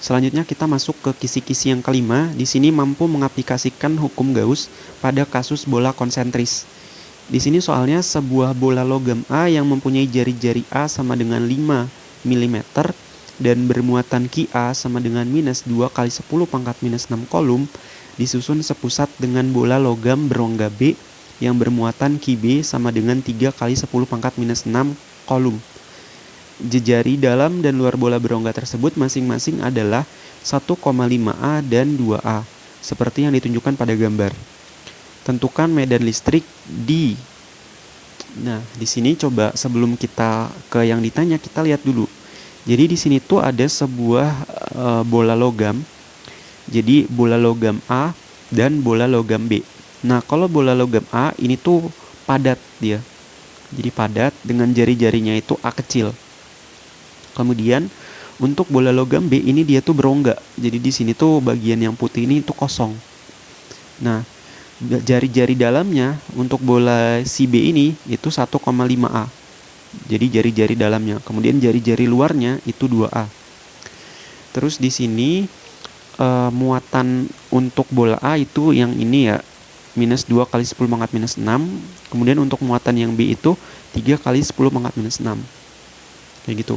Selanjutnya kita masuk ke kisi-kisi yang kelima. Di sini mampu mengaplikasikan hukum Gauss pada kasus bola konsentris. Di sini soalnya sebuah bola logam A yang mempunyai jari-jari A sama dengan 5 mm dan bermuatan Ki A sama dengan minus 2 kali 10 pangkat minus 6 kolom disusun sepusat dengan bola logam berongga B yang bermuatan Ki B sama dengan 3 kali 10 pangkat minus 6 kolom. Jejari dalam dan luar bola berongga tersebut masing-masing adalah 1,5A dan 2A, seperti yang ditunjukkan pada gambar. Tentukan medan listrik di. Nah, di sini coba sebelum kita ke yang ditanya, kita lihat dulu. Jadi di sini tuh ada sebuah bola logam. Jadi bola logam A dan bola logam B. Nah, kalau bola logam A ini tuh padat dia. Jadi padat dengan jari-jarinya itu A kecil. Kemudian untuk bola logam B ini dia tuh berongga. Jadi di sini tuh bagian yang putih ini tuh kosong. Nah, jari-jari dalamnya untuk bola si B ini itu 1,5A. Jadi jari-jari dalamnya. Kemudian jari-jari luarnya itu 2A. Terus di sini muatan untuk bola A itu yang ini ya, minus 2 kali 10 pangkat minus 6. Kemudian untuk muatan yang B itu 3 kali 10 pangkat minus 6. Kayak gitu.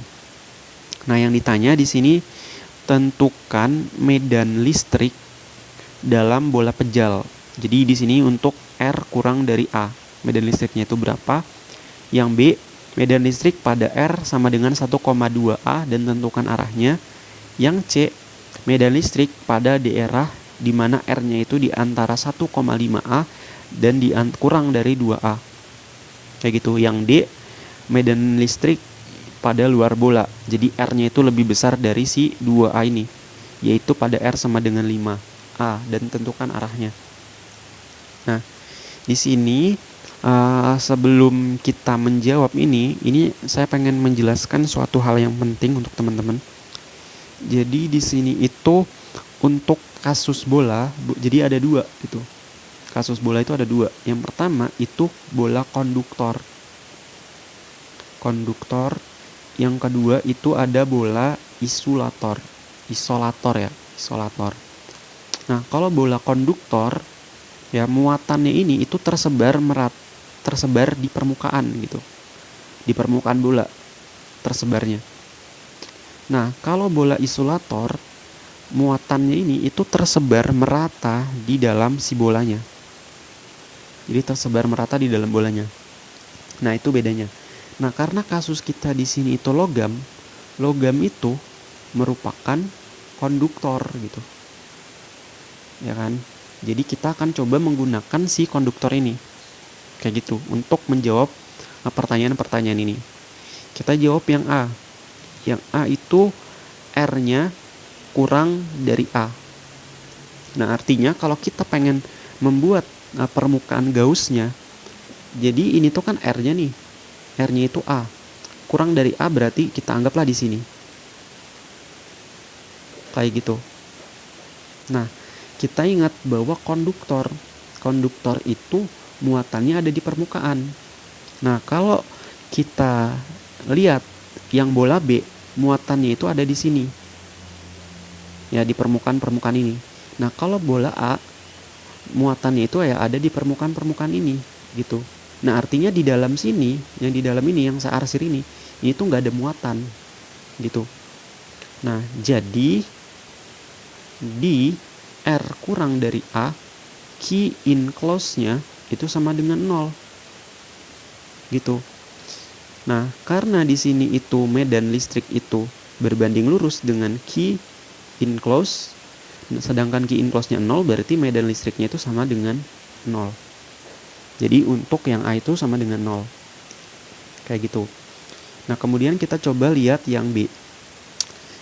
Nah, yang ditanya di sini tentukan medan listrik dalam bola pejal. Jadi di sini untuk R kurang dari A, medan listriknya itu berapa? Yang B, medan listrik pada R sama dengan 1,2A dan tentukan arahnya. Yang C, medan listrik pada daerah di mana R-nya itu di antara 1,5A dan kurang dari 2A. Kayak gitu. Yang D, medan listrik pada luar bola. Jadi R-nya itu lebih besar dari si 2A ini, yaitu pada R sama dengan 5A, dan tentukan arahnya. Nah, di sini sebelum kita menjawab ini saya pengen menjelaskan suatu hal yang penting untuk teman-teman. Jadi di sini itu untuk kasus bola, jadi ada dua gitu. Kasus bola itu ada dua. Yang pertama itu bola konduktor. Yang kedua itu ada bola isolator. Nah, kalau bola konduktor ya muatannya ini itu tersebar di permukaan gitu. Di permukaan bola tersebarnya. Nah, kalau bola isolator muatannya ini itu tersebar merata di dalam si bolanya. Jadi tersebar merata di dalam bolanya. Nah, itu bedanya. Nah, karena kasus kita di sini itu logam itu merupakan konduktor gitu. Ya kan? Jadi kita akan coba menggunakan si konduktor ini. Kayak gitu untuk menjawab pertanyaan-pertanyaan ini. Kita jawab yang A. Yang A itu R-nya kurang dari A. Nah, artinya kalau kita pengen membuat permukaan Gauss-nya, jadi ini tuh kan R-nya nih. R-nya itu A. Kurang dari A berarti kita anggaplah di sini. Kayak gitu. Nah, kita ingat bahwa konduktor itu muatannya ada di permukaan. Nah, kalau kita lihat yang bola B, muatannya itu ada di sini. Ya, di permukaan ini. Nah, kalau bola A, muatannya itu ya ada di permukaan ini gitu. Nah, artinya di dalam sini, yang di dalam ini, yang searsir ini tuh nggak ada muatan gitu. Nah, jadi di R kurang dari A, Q enclose-nya itu sama dengan 0 gitu. Nah, karena di sini itu medan listrik itu berbanding lurus dengan Q enclose, sedangkan Q enclose-nya 0, berarti medan listriknya itu sama dengan 0. Jadi untuk yang A itu sama dengan 0. Kayak gitu. Nah, kemudian kita coba lihat yang B.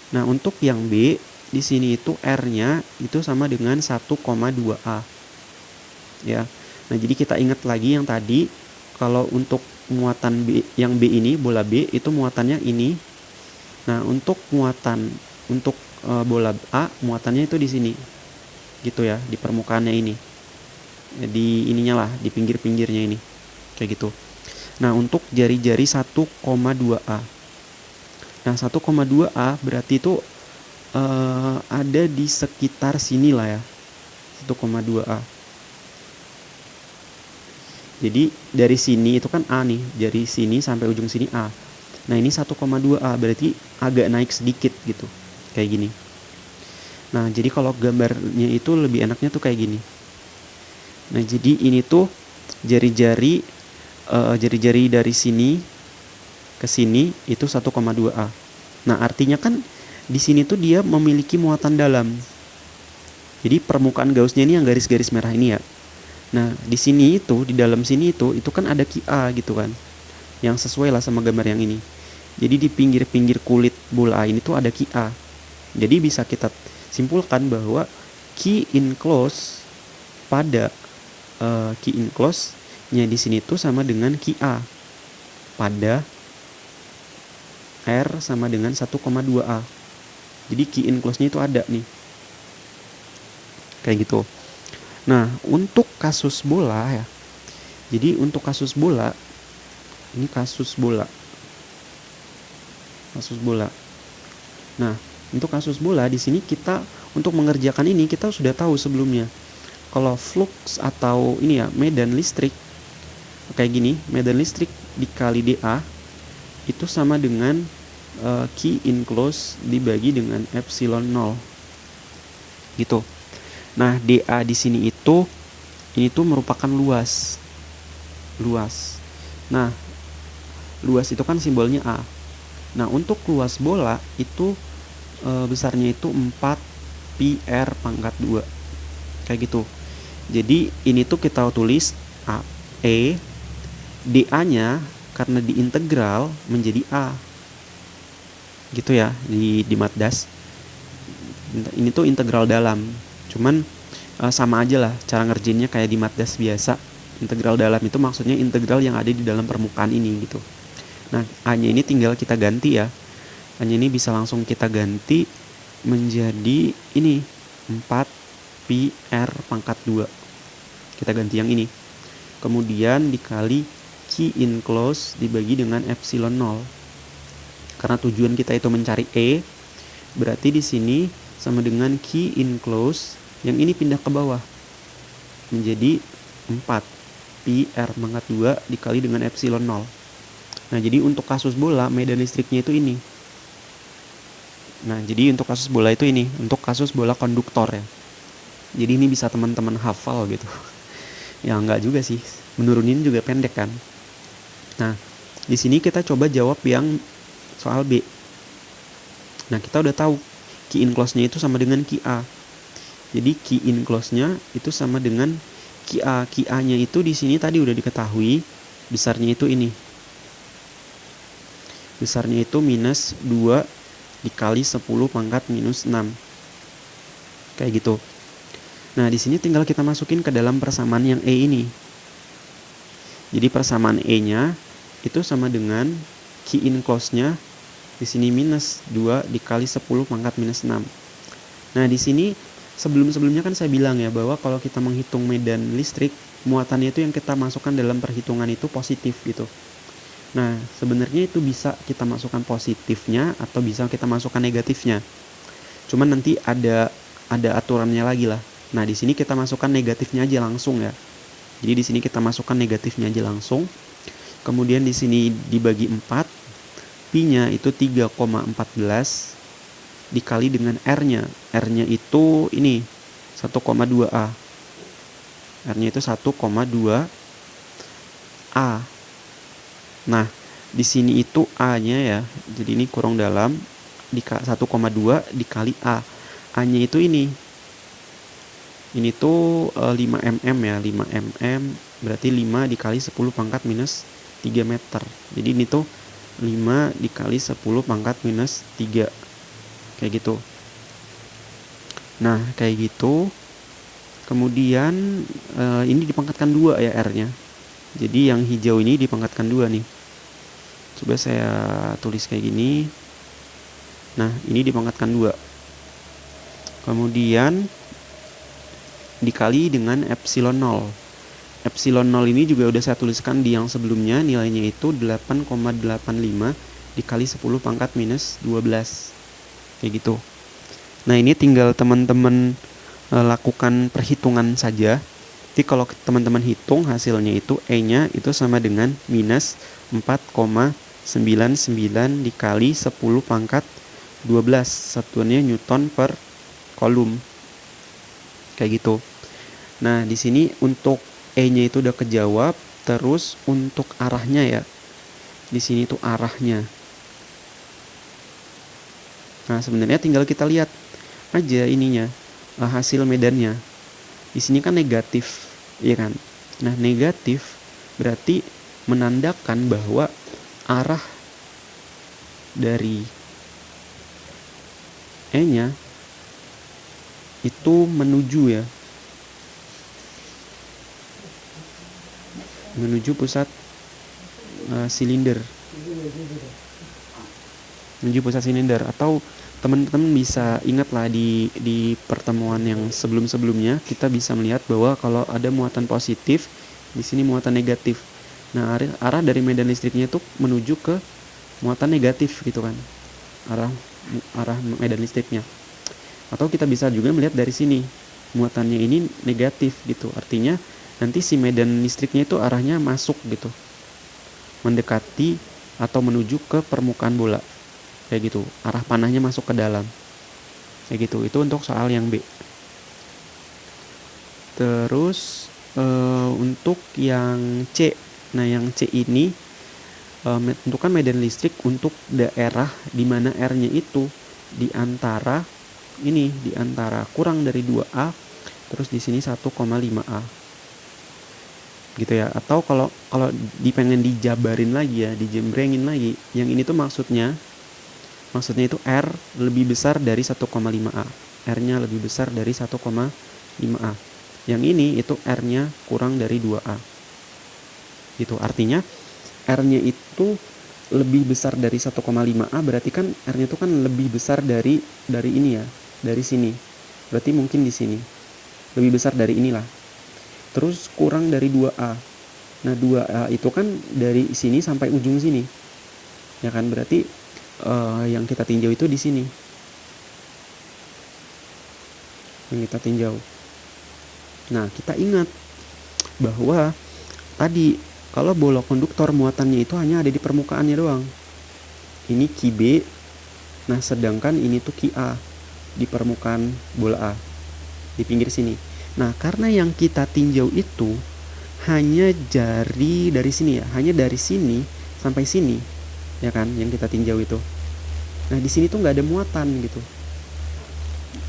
Nah, untuk yang B di sini itu R-nya itu sama dengan 1,2A. Ya. Nah, jadi kita ingat lagi yang tadi, kalau untuk muatan B, yang B ini, bola B itu muatannya ini. Nah, untuk muatan untuk bola A, muatannya itu di sini. Gitu ya, di permukaannya ini. Di ininya lah, di pinggir-pinggirnya ini. Kayak gitu. Nah, untuk jari-jari 1,2A. Nah, 1,2A berarti itu ada di sekitar sini lah ya, 1,2A. Jadi dari sini itu kan A nih, dari sini sampai ujung sini A. Nah ini 1,2A, berarti agak naik sedikit gitu, kayak gini. Nah jadi kalau gambarnya itu lebih enaknya tuh kayak gini. Nah jadi ini tuh jari-jari dari sini ke sini itu 1,2A. Nah artinya kan di sini tuh dia memiliki muatan dalam. Jadi permukaan Gaussnya ini yang garis-garis merah ini ya. Nah, di sini itu, di dalam sini itu kan ada QA gitu kan. Yang sesuai lah sama gambar yang ini. Jadi di pinggir-pinggir kulit bola ini tuh ada QA. Jadi bisa kita simpulkan bahwa Q enclosed pada Q enclosed-nya di sini tuh sama dengan QA pada R sama dengan 1,2A. Jadi Q enclosed-nya itu ada nih. Kayak gitu. Nah, untuk kasus bola ya. Jadi untuk kasus bola, ini kasus bola. Nah, untuk kasus bola di sini kita untuk mengerjakan ini kita sudah tahu sebelumnya. Kalau flux atau ini ya, medan listrik kayak gini, medan listrik dikali dA itu sama dengan Q enclosed dibagi dengan epsilon 0. Gitu. Nah, dA di sini itu ini tuh merupakan luas. Nah, luas itu kan simbolnya A. Nah, untuk luas bola itu besarnya itu 4 pi R pangkat 2. Kayak gitu. Jadi ini tuh kita tulis A E, dA-nya karena diintegral menjadi A. Gitu ya, di Matdas. Ini tuh integral dalam. Cuman sama aja lah cara ngerjainnya kayak di Matdas biasa. Integral dalam itu maksudnya integral yang ada di dalam permukaan ini gitu. Nah, A-nya ini tinggal kita ganti ya. A-nya ini bisa langsung kita ganti menjadi ini 4 pi R pangkat 2. Kita ganti yang ini. Kemudian dikali Q enclosed dibagi dengan epsilon 0. Karena tujuan kita itu mencari E, berarti di sini sama dengan Q enclosed yang ini pindah ke bawah menjadi 4 pi R pangkat 2 dikali dengan epsilon 0. Nah, jadi untuk kasus bola medan listriknya itu ini. Nah, jadi untuk kasus bola itu ini, untuk kasus bola konduktor ya. Jadi ini bisa teman-teman hafal gitu. Ya enggak juga sih, menurunin juga pendek kan. Nah, di sini kita coba jawab yang soal B. Nah, kita udah tahu Q enclosed-nya itu sama dengan QA. Jadi Q enclosed-nya itu sama dengan QA. QA-nya itu di sini tadi udah diketahui, besarnya itu ini. Besarnya itu minus 2 dikali 10 pangkat minus 6. Kayak gitu. Nah, di sini tinggal kita masukin ke dalam persamaan yang E ini. Jadi persamaan E-nya itu sama dengan Q enclosed-nya di sini minus 2 dikali 10 pangkat minus 6. Nah, di sini sebelum-sebelumnya kan saya bilang ya bahwa kalau kita menghitung medan listrik, muatannya itu yang kita masukkan dalam perhitungan itu positif gitu. Nah, sebenarnya itu bisa kita masukkan positifnya atau bisa kita masukkan negatifnya. Cuman nanti ada aturannya lagi lah. Nah, di sini kita masukkan negatifnya aja langsung ya. Jadi di sini kita masukkan negatifnya aja langsung. Kemudian di sini dibagi 4, pi-nya itu 3,14 dikali dengan R-nya. R-nya itu ini 1,2A. R-nya itu 1,2A. Nah, di sini itu A-nya ya. Jadi ini kurung dalam 1,2 dikali A. A-nya itu ini. Ini tuh 5 mm ya, 5 mm berarti 5 dikali 10 pangkat minus 3 meter. Jadi ini tuh 5 dikali 10 pangkat minus 3. Kayak gitu. Nah, kayak gitu. Kemudian ini dipangkatkan 2 ya R-nya. Jadi yang hijau ini dipangkatkan 2 nih. Coba saya tulis kayak gini. Nah, ini dipangkatkan 2. Kemudian dikali dengan epsilon 0. Epsilon 0 ini juga udah saya tuliskan di yang sebelumnya, nilainya itu 8,85 dikali 10 pangkat minus 12. Kayak gitu. Nah, ini tinggal teman-teman lakukan perhitungan saja. Jadi kalau teman-teman hitung hasilnya itu E-nya itu sama dengan minus 4,99 dikali 10 pangkat 12. Satuannya Newton per kolom. Kayak gitu. Nah, di sini untuk E-nya itu udah kejawab. Terus untuk arahnya ya. Di sini tuh arahnya. Nah, sebenarnya tinggal kita lihat aja ininya, hasil medannya. Di sini kan negatif, ya kan? Nah, negatif berarti menandakan bahwa arah dari E-nya itu menuju ya. Menuju pusat silinder. Menuju pusat silinder, atau teman-teman bisa ingat lah di pertemuan yang sebelum-sebelumnya kita bisa melihat bahwa kalau ada muatan positif, di sini muatan negatif. Nah, arah dari medan listriknya itu menuju ke muatan negatif gitu kan. Arah medan listriknya. Atau kita bisa juga melihat dari sini, muatannya ini negatif gitu. Artinya nanti si medan listriknya itu arahnya masuk gitu. Mendekati atau menuju ke permukaan bola. Kayak gitu, arah panahnya masuk ke dalam. Kayak gitu, itu untuk soal yang B. Terus untuk yang C. Nah, yang C ini tentukan medan listrik untuk daerah di mana R-nya itu di antara kurang dari 2A, terus di sini 1,5A. Gitu ya. Atau kalau dipengen dijabarin lagi ya, dijembrengin lagi, yang ini tuh maksudnya itu R lebih besar dari 1,5A. R-nya lebih besar dari 1,5A. Yang ini itu R-nya kurang dari 2A. Gitu. Artinya R-nya itu lebih besar dari 1,5A, berarti kan R-nya itu kan lebih besar dari ini ya, dari sini. Berarti mungkin di sini. Lebih besar dari inilah. Terus kurang dari 2A. Nah, 2A itu kan dari sini sampai ujung sini. Ya kan, berarti yang kita tinjau itu di sini. Yang kita tinjau. Nah, kita ingat bahwa tadi kalau bola konduktor muatannya itu hanya ada di permukaannya doang. Ini Ki B. Nah, sedangkan ini tuh Ki A di permukaan bola A. Di pinggir sini. Nah, karena yang kita tinjau itu hanya jari dari sini ya, hanya dari sini sampai sini. Ya kan, yang kita tinjau itu. Nah, di sini tuh nggak ada muatan gitu.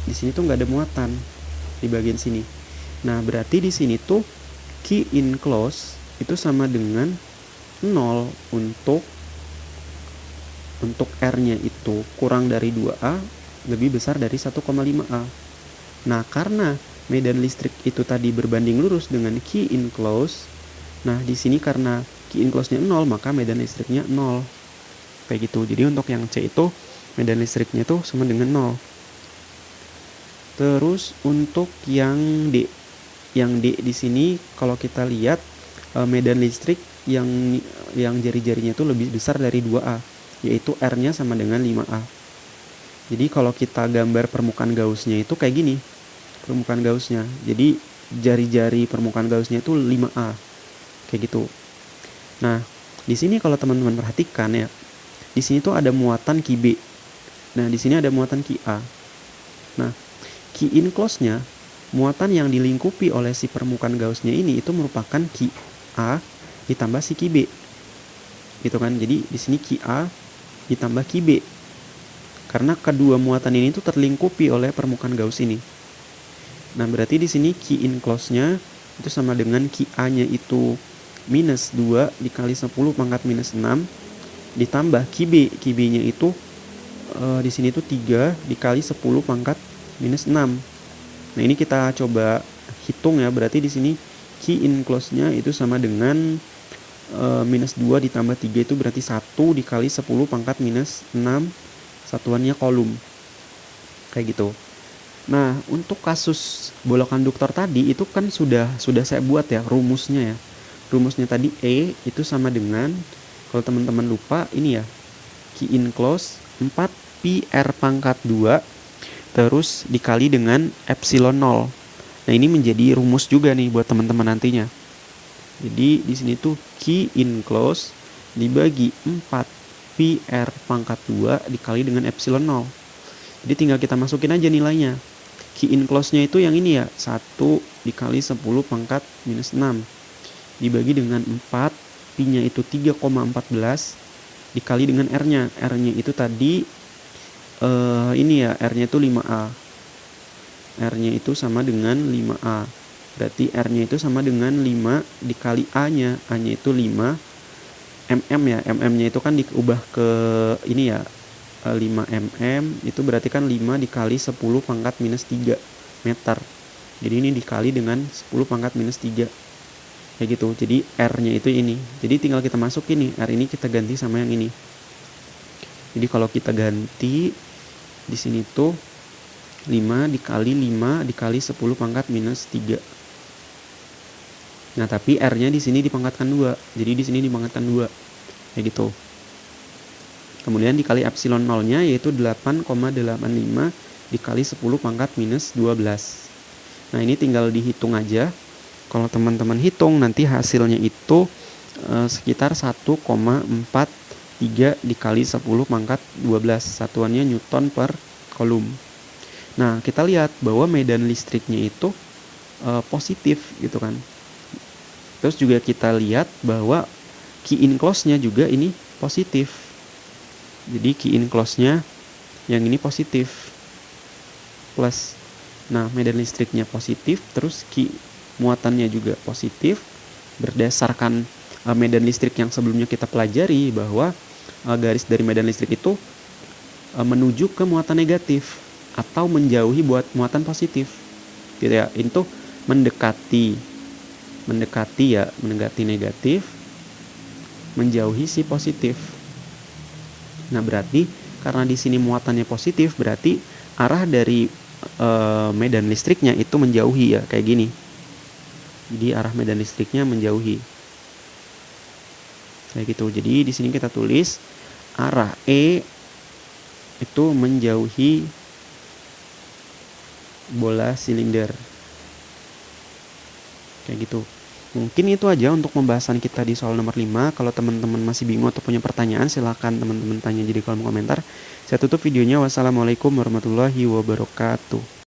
Di sini tuh nggak ada muatan di bagian sini. Nah, berarti di sini tuh Q enclosed itu sama dengan 0 untuk R-nya itu kurang dari 2A, lebih besar dari 1,5A. Nah, karena medan listrik itu tadi berbanding lurus dengan Q enclosed, nah di sini karena Q enclosed-nya 0, maka medan listriknya 0. Kayak gitu. Jadi untuk yang C itu medan listriknya itu sama dengan 0. Terus untuk yang D. Yang D di sini kalau kita lihat medan listrik yang jari-jarinya itu lebih besar dari 2A, yaitu R-nya sama dengan 5A. Jadi kalau kita gambar permukaan Gauss-nya itu kayak gini. Permukaan Gauss-nya. Jadi jari-jari permukaan Gauss-nya itu 5A. Kayak gitu. Nah, di sini kalau teman-teman perhatikan ya, di sini tuh ada muatan Ki B. Nah, di sini ada muatan Ki A. Nah, Ki enclosed-nya, muatan yang dilingkupi oleh si permukaan Gauss-nya ini itu merupakan Ki A ditambah si Ki B. Gitu kan? Jadi di sini Ki A ditambah Ki B. Karena kedua muatan ini tuh terlingkupi oleh permukaan Gauss ini. Nah, berarti di sini Ki enclosed-nya itu sama dengan Ki A-nya itu minus 2 dikali 10 pangkat minus 6 ditambah Ki B. Ki B-nya itu di sini tuh 3 dikali 10 pangkat minus 6. Nah, ini kita coba hitung ya. Berarti di sini Ki enclosed-nya itu sama dengan minus 2 ditambah 3 itu berarti 1 dikali 10 pangkat minus 6. Satuannya kolom. Kayak gitu. Nah, untuk kasus bola konduktor tadi itu kan sudah saya buat ya rumusnya ya. Rumusnya tadi E itu sama dengan, kalau teman-teman lupa ini ya, Ki enclosed 4 pi R pangkat 2 terus dikali dengan epsilon 0. Nah, ini menjadi rumus juga nih buat teman-teman nantinya. Jadi di sini tuh Q enclosed dibagi 4 pi R pangkat 2 dikali dengan epsilon 0. Jadi tinggal kita masukin aja nilainya. Q enclosed-nya itu yang ini ya, 1 dikali 10 pangkat minus 6 dibagi dengan 4, pi-nya itu 3,14 dikali dengan R-nya. R-nya itu tadi ini ya, R-nya itu 5A. R-nya itu sama dengan 5A. Berarti R-nya itu sama dengan 5 dikali A-nya. A-nya itu 5 mm ya. Mm-nya itu kan diubah ke ini ya, 5 mm. Itu berarti kan 5 dikali 10 pangkat minus 3 meter. Jadi ini dikali dengan 10 pangkat minus 3. Kayak gitu. Jadi R-nya itu ini. Jadi tinggal kita masukin nih. R ini kita ganti sama yang ini. Jadi kalau kita ganti di sini tuh 5 dikali 5 dikali 10 pangkat minus 3. Nah, tapi R-nya di sini dipangkatkan 2. Jadi di sini dipangkatkan 2. Kayak gitu. Kemudian dikali epsilon 0-nya yaitu 8,85 dikali 10 pangkat minus 12. Nah, ini tinggal dihitung aja. Kalau teman-teman hitung nanti hasilnya itu sekitar 1,43 dikali 10 pangkat 12. Satuannya Newton per Coulomb. Nah, kita lihat bahwa medan listriknya itu positif gitu kan. Terus juga kita lihat bahwa Q enclosed-nya juga ini positif. Jadi Q enclosed-nya yang ini positif plus. Nah, medan listriknya positif, terus Q muatannya juga positif. Berdasarkan medan listrik yang sebelumnya kita pelajari bahwa garis dari medan listrik itu menuju ke muatan negatif atau menjauhi buat muatan positif gitu ya. Itu mendekati negatif, menjauhi si positif. Nah, berarti karena di sini muatannya positif, berarti arah dari medan listriknya itu menjauhi ya, kayak gini. Jadi arah medan listriknya menjauhi kayak gitu. Jadi di sini kita tulis arah E itu menjauhi bola silinder kayak gitu. Mungkin itu aja untuk pembahasan kita di soal nomor 5. Kalau teman-teman masih bingung atau punya pertanyaan, silahkan teman-teman tanya di kolom komentar. Saya tutup videonya. Wassalamualaikum warahmatullahi wabarakatuh.